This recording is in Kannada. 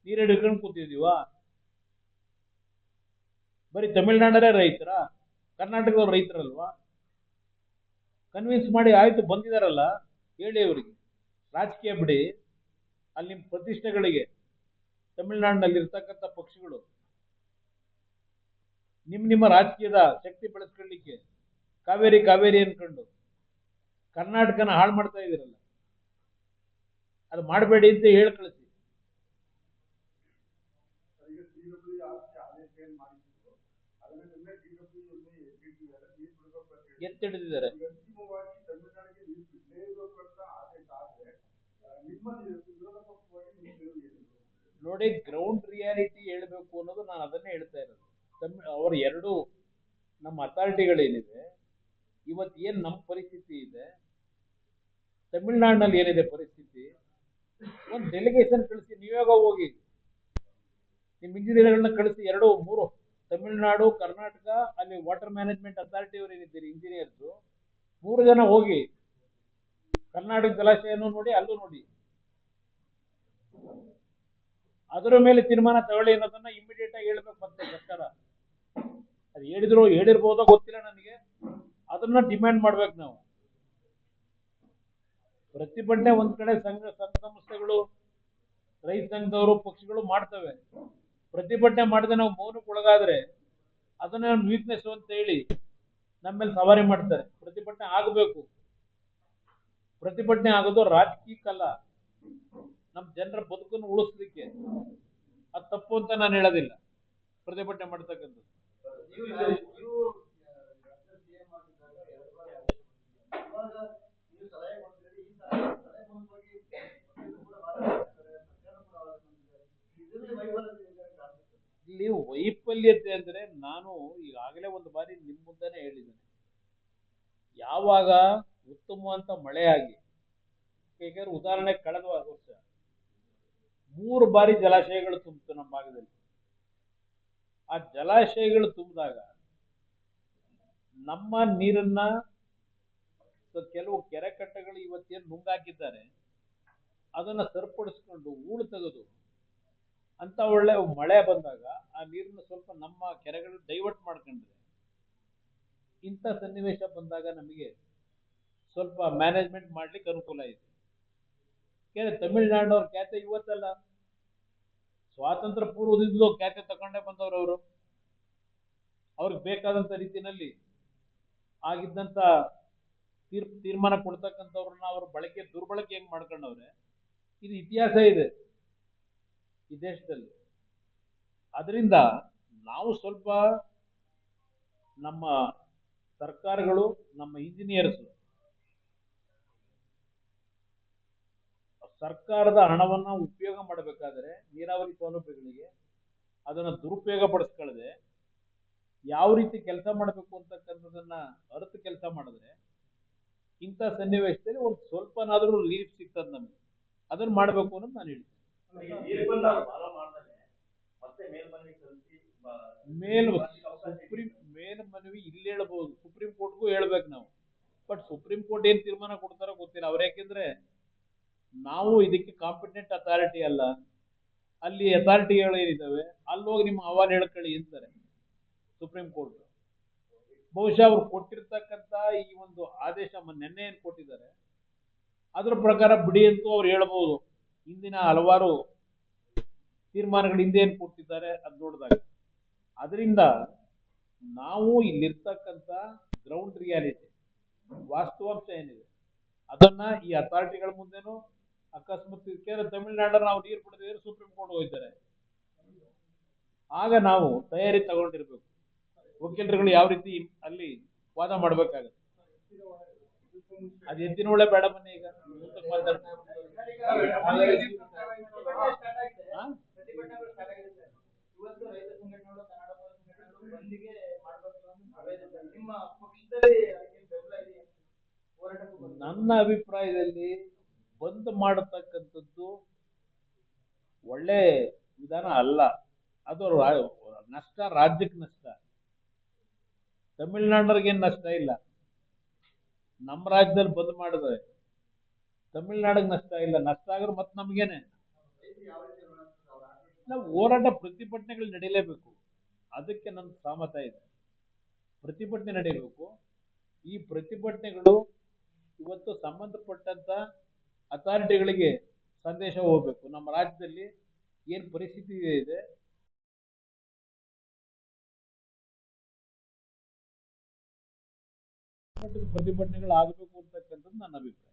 ನೀರು ಹಿಡ್ಕೊಂಡು ಕೂತಿದೀವ? ಬರೀ ತಮಿಳ್ನಾಡರೇ ರೈತರ, ಕರ್ನಾಟಕದವ್ರು ರೈತರಲ್ವಾ? ಕನ್ವಿನ್ಸ್ ಮಾಡಿ ಆಯ್ತು, ಬಂದಿದಾರಲ್ಲ ಹೇಳಿ ಅವರಿಗೆ, ರಾಜಕೀಯ ಬಿಡಿ, ಅಲ್ಲಿ ನಿಮ್ಮ ಪ್ರತಿಷ್ಠೆಗಳಿಗೆ ತಮಿಳ್ನಾಡಿನಲ್ಲಿ ಇರ್ತಕ್ಕಂಥ ಪಕ್ಷಗಳು ನಿಮ್ಮ ರಾಜಕೀಯದ ಶಕ್ತಿ ಬೆಳೆಸ್ಕೊಳ್ಳಿಕ್ಕೆ ಕಾವೇರಿ ಕಾವೇರಿ ಅನ್ಕೊಂಡು ಕರ್ನಾಟಕನ ಹಾಳು ಮಾಡ್ತಾ ಇದೀರಲ್ಲ, ಅದು ಮಾಡಬೇಡಿ ಅಂತ ಹೇಳಿ ಕಳಿಸಿ. ಎತ್ತಿಡಿದಿದ್ದಾರೆ ನೋಡಿ. ಗ್ರೌಂಡ್ ರಿಯಾಲಿಟಿ ಹೇಳ್ಬೇಕು ಅನ್ನೋದು ನಾನು ಅದನ್ನೇ ಹೇಳ್ತಾ ಇರೋದು. ಅವರ ಎರಡು ನಮ್ಮ ಅಥಾರಿಟಿಗಳೇನಿದೆ, ಇವತ್ತು ಏನ್ ನಮ್ಮ ಪರಿಸ್ಥಿತಿ ಇದೆ, ತಮಿಳ್ನಾಡಿನಲ್ಲಿ ಏನಿದೆ ಪರಿಸ್ಥಿತಿ, ಒಂದು ಡೆಲಿಗೇಷನ್ ಕಳಿಸಿ, ನೀವಾಗ ಹೋಗಿ ನಿಮ್ ಇಂಜಿನಿಯರ್ಗಳನ್ನ ಕಳಿಸಿ, 2-3 ತಮಿಳ್ನಾಡು, ಕರ್ನಾಟಕ, ಅಲ್ಲಿ ವಾಟರ್ ಮ್ಯಾನೇಜ್ಮೆಂಟ್ ಅಥಾರಿಟಿ ಅವರು ಏನಿದ್ದೀರಿ ಇಂಜಿನಿಯರ್ಸ್, 3 ಜನ ಹೋಗಿ ಕರ್ನಾಟಕ ಜಲಾಶಯನೂ ನೋಡಿ, ಅಲ್ಲೂ ನೋಡಿ, ಅದರ ಮೇಲೆ ತೀರ್ಮಾನ ತಗೊಳ್ಳಿ ಅನ್ನೋದನ್ನ ಇಮಿಡಿಯೇಟ್ ಆಗಿ ಹೇಳ್ಬೇಕು. ಮತ್ತೆ ಸರ್ಕಾರ ಅದು ಹೇಳಿರ್ಬೋದೋ ಗೊತ್ತಿಲ್ಲ ನನಗೆ, ಅದನ್ನ ಡಿಮ್ಯಾಂಡ್ ಮಾಡ್ಬೇಕು ನಾವು. ಪ್ರತಿಭಟನೆ ಒಂದ್ ಕಡೆ ಸಂಘ ಸಂಸ್ಥೆಗಳು, ರೈತ ಸಂಘದವರು, ಪಕ್ಷಗಳು ಮಾಡ್ತವೆ. ಪ್ರತಿಭಟನೆ ಮಾಡದೆ ನಾವು ಮೌನಕ್ಕೆ ಒಳಗಾದ್ರೆ ಅದನ್ನ ವೀಕ್ನೆಸ್ ಅಂತ ಹೇಳಿ ನಮ್ಮೇಲೆ ಸವಾರಿ ಮಾಡ್ತಾರೆ. ಪ್ರತಿಭಟನೆ ಆಗಬೇಕು. ಪ್ರತಿಭಟನೆ ಆಗೋದು ರಾಜಕೀಯಕ್ಕಲ್ಲ, ನಮ್ಮ ಜನರ ಬದುಕನ್ನು ಉಳಿಸ್ಲಿಕ್ಕೆ. ಅದು ತಪ್ಪು ಅಂತ ನಾನು ಹೇಳೋದಿಲ್ಲ ಪ್ರತಿಭಟನೆ ಮಾಡ್ತಕ್ಕಂಥದ್ದು. ಇಲ್ಲಿ ವೈಫಲ್ಯತೆ ಅಂದ್ರೆ, ನಾನು ಈಗಾಗಲೇ ಒಂದು ಬಾರಿ ನಿಮ್ ಮುಂದೆನೆ ಹೇಳಿದ್ದೇನೆ, ಯಾವಾಗ ಉತ್ತಮವಂತ ಮಳೆ ಆಗಿ, ಯಾಕಂದ್ರೆ ಉದಾಹರಣೆ ಕಳೆದ ವರ್ಷ 3 ಬಾರಿ ಜಲಾಶಯಗಳು ತುಂಬಿತು ನಮ್ಮ ಭಾಗದಲ್ಲಿ. ಆ ಜಲಾಶಯಗಳು ತುಂಬಿದಾಗ ನಮ್ಮ ನೀರನ್ನ ಕೆಲವು ಕೆರೆ ಕಟ್ಟೆಗಳು ಇವತ್ತೇನು ನುಂಗಾಕಿದ್ದಾರೆ ಅದನ್ನ ಸರಿಪಡಿಸ್ಕೊಂಡು ಹೂಳು ತೆಗೆದು ಅಂತ ಒಳ್ಳೆ ಮಳೆ ಬಂದಾಗ ಆ ನೀರನ್ನ ಸ್ವಲ್ಪ ನಮ್ಮ ಕೆರೆಗಳು ಡೈವರ್ಟ್ ಮಾಡ್ಕೊಂಡ್ರೆ, ಇಂಥ ಸನ್ನಿವೇಶ ಬಂದಾಗ ನಮಗೆ ಸ್ವಲ್ಪ ಮ್ಯಾನೇಜ್ಮೆಂಟ್ ಮಾಡ್ಲಿಕ್ಕೆ ಅನುಕೂಲ ಇದೆ. ತಮಿಳ್ನಾಡಿನವ್ರ ಖ್ಯಾತೆ ಇವತ್ತಲ್ಲ, ಸ್ವಾತಂತ್ರ್ಯ ಪೂರ್ವದಿಂದಲೂ ಖ್ಯಾತೆ ತಗೊಂಡೇ ಬಂದವರು ಅವರು. ಅವ್ರಿಗೆ ಬೇಕಾದಂತ ರೀತಿಯಲ್ಲಿ ಆಗಿದ್ದಂತ ತೀರ್ಮಾನ ಕೊಡ್ತಕ್ಕಂಥವ್ರನ್ನ ಅವ್ರ ದುರ್ಬಳಕೆ ಹೆಂಗ್ ಮಾಡ್ಕೊಂಡವ್ರೆ, ಇದು ಇತಿಹಾಸ ಇದೆ ಈ ದೇಶದಲ್ಲಿ. ಅದರಿಂದ ನಾವು ಸ್ವಲ್ಪ ನಮ್ಮ ಸರ್ಕಾರಗಳು, ನಮ್ಮ ಇಂಜಿನಿಯರ್ಸ್ ಸರ್ಕಾರದ ಹಣವನ್ನ ಉಪಯೋಗ ಮಾಡಬೇಕಾದ್ರೆ ನೀರಾವರಿ ಸೌಲಭ್ಯಗಳಿಗೆ ಅದನ್ನ ದುರುಪಯೋಗ ಪಡಿಸ್ಕೊಳ್ಳದೆ ಯಾವ ರೀತಿ ಕೆಲಸ ಮಾಡಬೇಕು ಅಂತಕ್ಕಂಥದನ್ನ ಅರಿತು ಕೆಲಸ ಮಾಡಿದ್ರೆ ಇಂಥ ಸನ್ನಿವೇಶದಲ್ಲಿ ಒಂದು ಸ್ವಲ್ಪನಾದ್ರೂ ರಿಲೀಫ್ ಸಿಗ್ತದೆ ನಮ್ಗೆ. ಅದನ್ನ ಮಾಡಬೇಕು ಅನ್ನೋದು ನಾನು ಹೇಳ್ತೀನಿ. ಮೇಲ್ಮನವಿ ಇಲ್ಲಿ ಹೇಳ್ಬೋದು, ಸುಪ್ರೀಂ ಕೋರ್ಟ್ಗೂ ಹೇಳ್ಬೇಕು ನಾವು. ಬಟ್ ಸುಪ್ರೀಂ ಕೋರ್ಟ್ ಏನ್ ತೀರ್ಮಾನ ಕೊಡ್ತಾರೋ ಗೊತ್ತಿಲ್ಲ. ಅವ್ರ ಯಾಕೆಂದ್ರೆ ನಾವು ಇದಕ್ಕೆ ಕಾಂಪಿಟೆಂಟ್ ಅಥಾರಿಟಿ ಅಲ್ಲ, ಅಲ್ಲಿ ಅಥಾರಿಟಿಗಳು ಏನಿದ್ದಾವೆ ಅಲ್ಲಿ ಹೋಗಿ ನಿಮ್ಮ ಅಹವಾಲು ಹೇಳ್ಕೊಳ್ಳಿ ಅಂತಾರೆ ಸುಪ್ರೀಂ ಕೋರ್ಟ್. ಬಹುಶಃ ಅವ್ರು ಕೊಟ್ಟಿರ್ತಕ್ಕಂಥ ಈ ಒಂದು ಆದೇಶ ನಿನ್ನೆ ಏನ್ ಕೊಟ್ಟಿದ್ದಾರೆ ಅದ್ರ ಪ್ರಕಾರ ಬಿಡಿ ಅಂತೂ ಅವ್ರು ಹೇಳ್ಬೋದು. ಹಿಂದಿನ ಹಲವಾರು ತೀರ್ಮಾನಗಳು ಹಿಂದೆ ಏನ್ ಕೊಟ್ಟಿದ್ದಾರೆ ಅದ್ ನೋಡಿದಾಗ. ಅದರಿಂದ ನಾವು ಇಲ್ಲಿರ್ತಕ್ಕಂಥ ಗ್ರೌಂಡ್ ರಿಯಾಲಿಟಿ, ವಾಸ್ತವಾಂಶ ಏನಿದೆ ಅದನ್ನ ಈ ಅಥಾರಿಟಿಗಳ ಮುಂದೆನೂ ಅಕಸ್ಮಾತ್ ತಮಿಳ್ನಾಡಲ್ಲಿ ನಾವು ನೀರು ಬಿಡದಿದ್ರೆ ಸುಪ್ರೀಂ ಕೋರ್ಟ್ ಹೋಗ್ತಾರೆ. ಆಗ ನಾವು ತಯಾರಿ ತಗೊಂಡಿರ್ಬೇಕು. ವಕೀಲರುಗಳು ಯಾವ ರೀತಿ ಅಲ್ಲಿ ವಾದ ಮಾಡ್ಬೇಕಾಗತ್ತೆ. ಅದು ಎತ್ತಿನ ಒಳ್ಳೆ ಬೇಡ ಬನ್ನಿ ಈಗ ನನ್ನ ಅಭಿಪ್ರಾಯದಲ್ಲಿ ಬಂದ್ ಮಾಡತಕ್ಕಂಥದ್ದು ಒಳ್ಳೆ ವಿಧಾನ ಅಲ್ಲ. ಅದು ನಷ್ಟ, ರಾಜ್ಯಕ್ಕೆ ನಷ್ಟ. ತಮಿಳ್ನಾಡಿನವ್ರಿಗೇನು ನಷ್ಟ ಇಲ್ಲ. ನಮ್ಮ ರಾಜ್ಯದಲ್ಲಿ ಬಂದ್ ಮಾಡಿದ್ರೆ ತಮಿಳ್ನಾಡಿಗೆ ನಷ್ಟ ಇಲ್ಲ. ನಷ್ಟ ಆದ್ರೆ ಮತ್ತೆ ನಮ್ಗೇನೆ ನಾವು ಹೋರಾಟ ಪ್ರತಿಭಟನೆಗಳು ನಡೀಲೇಬೇಕು. ಅದಕ್ಕೆ ನನ್ನ ಸಹಮತ ಇದೆ. ಪ್ರತಿಭಟನೆ ನಡೀಬೇಕು. ಈ ಪ್ರತಿಭಟನೆಗಳು ಇವತ್ತು ಸಂಬಂಧಪಟ್ಟಂತ ಅಥಾರಿಟಿಗಳಿಗೆ ಸಂದೇಶ ಹೋಗ್ಬೇಕು. ನಮ್ಮ ರಾಜ್ಯದಲ್ಲಿ ಏನ್ ಪರಿಸ್ಥಿತಿ ಇದೆ, ಪ್ರತಿಭಟನೆಗಳು ಆಗಬೇಕು ಅಂತಕ್ಕಂಥದ್ದು ನನ್ನ ಅಭಿಪ್ರಾಯ.